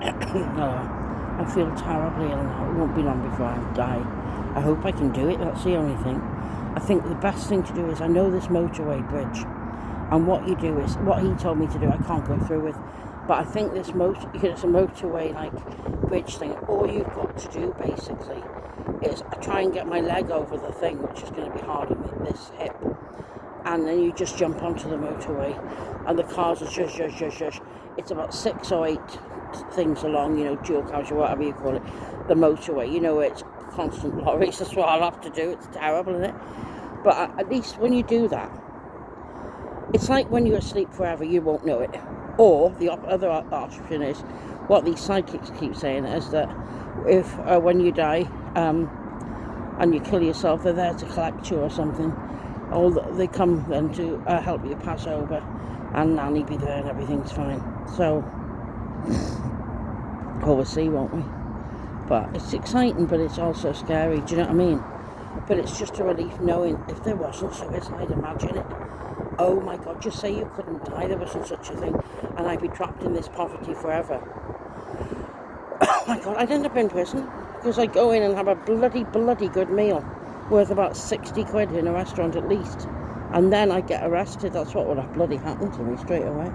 I feel terribly ill now. It won't be long before I die. I hope I can do it, that's the only thing. I think the best thing to do is, I know this motorway bridge, and what you do is, what he told me to do, I can't go through with, but I think this it's a motorway like bridge thing. All you've got to do basically is try and get my leg over the thing, which is going to be hard on this hip, and then you just jump onto the motorway, and the cars are shush. It's about 6 or 8 things along, dual carriage or whatever you call it, the motorway. It's constant lorries. That's what I'll have to do. It's terrible, isn't it? But at least when you do that, it's like when you're asleep forever, you won't know it. Or the other option is, what these psychics keep saying, is that if when you die and you kill yourself, they're there to collect you or something. Or they come then to help you pass over, and Nanny be there and everything's fine. So we'll see, won't we? But it's exciting, but it's also scary. Do you know what I mean? But it's just a relief knowing if there wasn't suicide, imagine it. Oh my God, just say you couldn't die, there wasn't such a thing, and I'd be trapped in this poverty forever. Oh my God, I'd end up in prison, because I'd go in and have a bloody good meal worth about 60 quid in a restaurant at least, and then I'd get arrested. That's what would have bloody happened to me straight away.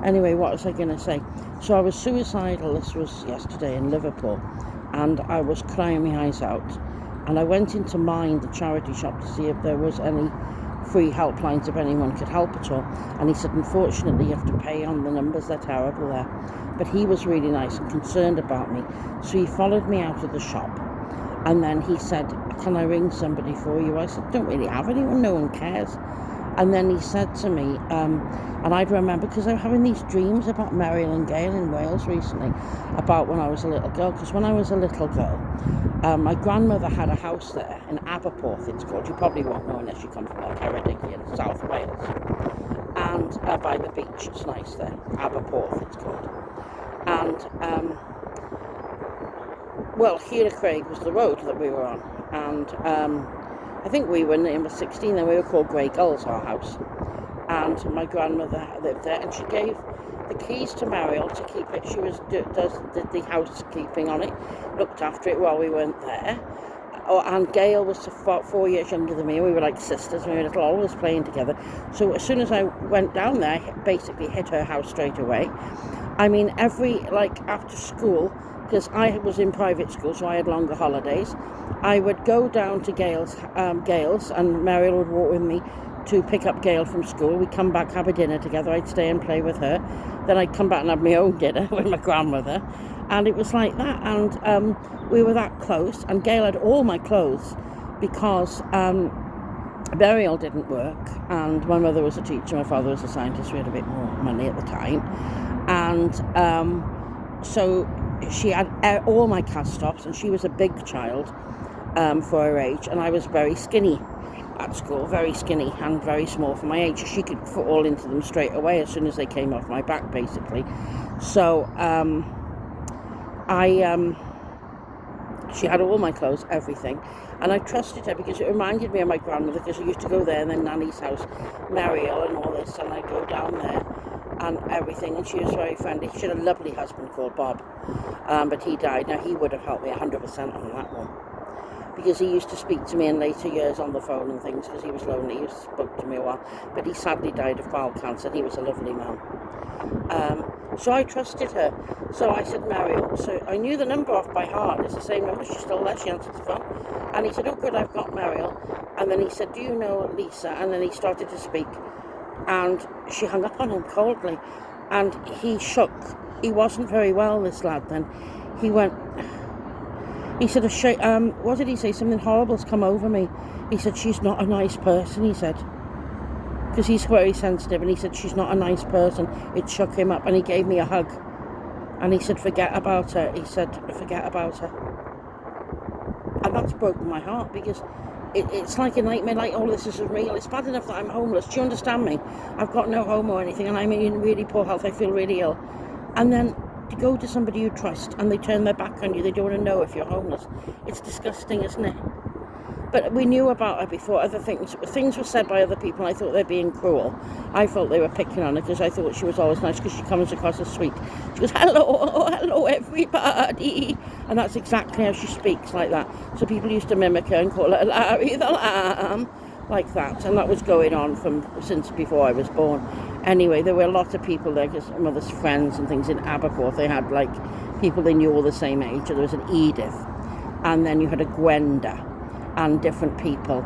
Anyway, what was I going to say? So I was suicidal, this was yesterday in Liverpool, and I was crying my eyes out, and I went into Mind, the charity shop, to see if there was any free helplines, if anyone could help at all, and he said, unfortunately you have to pay on the numbers, they're terrible there. But he was really nice and concerned about me, so he followed me out of the shop, and then he said, can I ring somebody for you? I said, don't really have anyone, no one cares. And then he said to me, and I'd remember, because I'm having these dreams about Meriel and Gail in Wales recently, about when I was a little girl, because when I was a little girl, my grandmother had a house there in Aberporth, it's called. You probably won't know unless you come from like Ceredigion in South Wales. And by the beach, it's nice there. Aberporth, it's called. And, well, Hira Craig was the road that we were on. And I think we were in number 16, and we were called Grey Gulls, our house. And my grandmother lived there, and she gave the keys to Meriel to keep it. She did the housekeeping on it, looked after it while we weren't there. And Gail was 4 years younger than me. We were like sisters, and we were always playing together. So as soon as I went down there, I basically hit her house straight away. I mean, after school, because I was in private school, so I had longer holidays, I would go down to Gail's, and Meriel would walk with me to pick up Gail from school. We'd come back, have a dinner together. I'd stay and play with her. Then I'd come back and have my own dinner with my grandmother. And it was like that. And we were that close. And Gail had all my clothes because Meriel didn't work. And my mother was a teacher. My father was a scientist. We had a bit more money at the time. And so she had all my cast-offs. And she was a big child for her age. And I was very skinny at school, very skinny and very small for my age. She could fall into them straight away as soon as they came off my back, basically. So she had all my clothes, everything, and I trusted her because it reminded me of my grandmother, because I used to go there and then Nanny's house, Meriel and all this, and I'd go down there and everything, and she was very friendly. She had a lovely husband called Bob, but he died. Now he would have helped me 100% on that one, because he used to speak to me in later years on the phone and things, because he was lonely. He spoke to me a while, but he sadly died of bowel cancer. He was a lovely man. So I trusted her. So I said, Meriel, so I knew the number off by heart. It's the same number. She's still there. She answered the phone. And he said, oh good, I've got Meriel. And then he said, do you know Lisa? And then he started to speak, and she hung up on him coldly, and he shook. He wasn't very well, this lad. Then he went, he said, what did he say? Something horrible's come over me. He said, she's not a nice person, he said. Because he's very sensitive, and he said, she's not a nice person. It shook him up, and he gave me a hug. And he said, forget about her. He said, forget about her. And that's broken my heart, because it's like a nightmare, like, oh, this isn't real. It's bad enough that I'm homeless. Do you understand me? I've got no home or anything, and I'm in really poor health. I feel really ill. And then to go to somebody you trust and they turn their back on you, they don't want to know if you're homeless. It's disgusting, isn't it? But we knew about her before. Other things were said by other people, and I thought they were being cruel. I felt they were picking on her because I thought she was always nice because she comes across as sweet. She goes, hello everybody. And that's exactly how she speaks, like that. So people used to mimic her and call her Larry the Lamb, like that. And that was going on since before I was born. Anyway, there were a lot of people there because mother's friends and things in Aberporth. They had like people they knew all the same age. So there was an Edith, and then you had a Gwenda, and different people.